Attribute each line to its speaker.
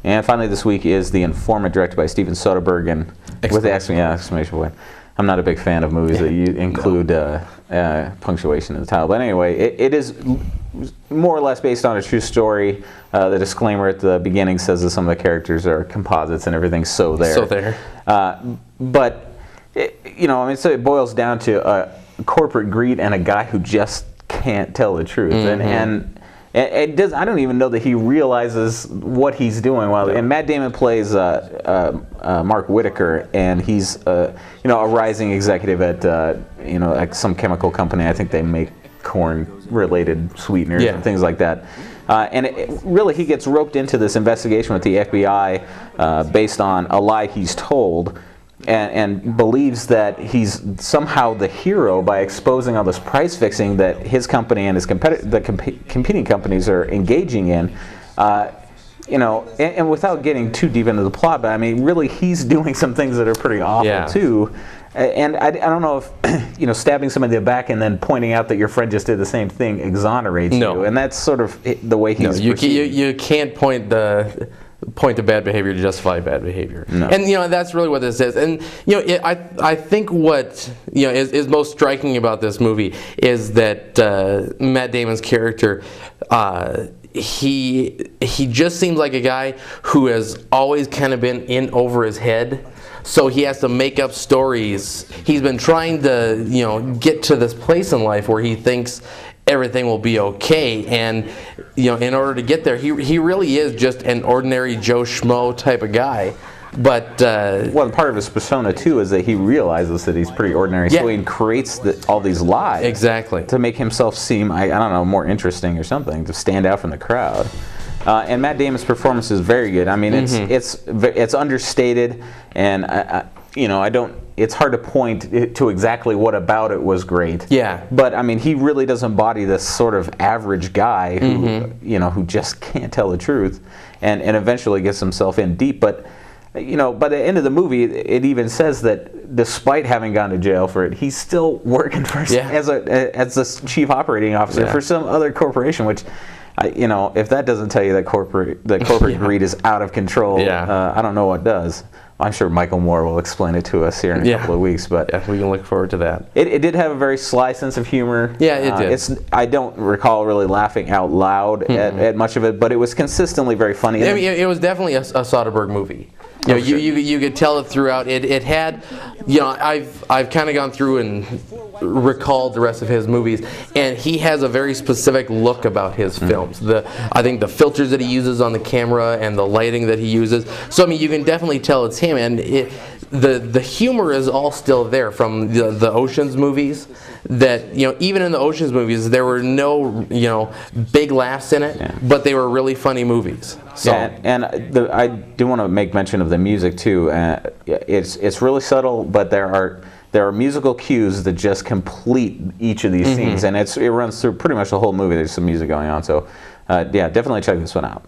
Speaker 1: And finally this week is The Informant, directed by Steven Soderbergh, and with the exclamation point. I'm not a big fan of movies that you include punctuation in the title. But anyway, it is more or less based on a true story. The disclaimer at the beginning says that some of the characters are composites and everything's so there. But, so it boils down to corporate greed and a guy who just can't tell the truth. And it does. I don't even know that he realizes what he's doing. And Matt Damon plays Mark Whitaker, and he's a rising executive at some chemical company. I think they make corn-related sweeteners and things like that. And really, he gets roped into this investigation with the FBI based on a lie he's told. And believes that he's somehow the hero by exposing all this price fixing that his company and his competing companies are engaging in. And without getting too deep into the plot, but I mean, really, he's doing some things that are pretty awful too. And I don't know if stabbing somebody in the back and then pointing out that your friend just did the same thing exonerates you. And that's sort of the way he's.
Speaker 2: You can't point to bad behavior to justify bad behavior. And that's really what this is. And I think what is most striking about this movie is that Matt Damon's character, he just seems like a guy who has always kind of been in over his head. So he has to make up stories. He's been trying to get to this place in life where he thinks everything will be okay, and in order to get there, he really is just an ordinary Joe Schmo type of guy. But
Speaker 1: part of his persona too is that he realizes that he's pretty ordinary, so he creates all these lies to make himself seem, I don't know, more interesting or something, to stand out from the crowd. And Matt Damon's performance is very good. I mean, it's understated, and I don't. It's hard to point to exactly what about it was great. But I mean, he really does embody this sort of average guy who who just can't tell the truth, and eventually gets himself in deep. But by the end of the movie, it even says that despite having gone to jail for it, he's still working for as the chief operating officer for some other corporation, which. If that doesn't tell you that corporate greed is out of control, I don't know what does. I'm sure Michael Moore will explain it to us here in a couple of weeks, but
Speaker 2: we can look forward to that.
Speaker 1: It did have a very sly sense of humor.
Speaker 2: It did.
Speaker 1: I don't recall really laughing out loud at much of it, but it was consistently very funny.
Speaker 2: I mean, it was definitely a Soderbergh movie. You could tell it throughout. It had, I've kind of gone through and recalled the rest of his movies, and he has a very specific look about his films. I think the filters that he uses on the camera and the lighting that he uses. So I mean, you can definitely tell it's him, and the humor is all still there from the Ocean's movies. That even in the Ocean's movies, there were no big laughs in it, but they were really funny movies. So
Speaker 1: I do want to make mention of the music too. It's really subtle, but there are musical cues that just complete each of these scenes, and it runs through pretty much the whole movie. There's some music going on, so definitely check this one out.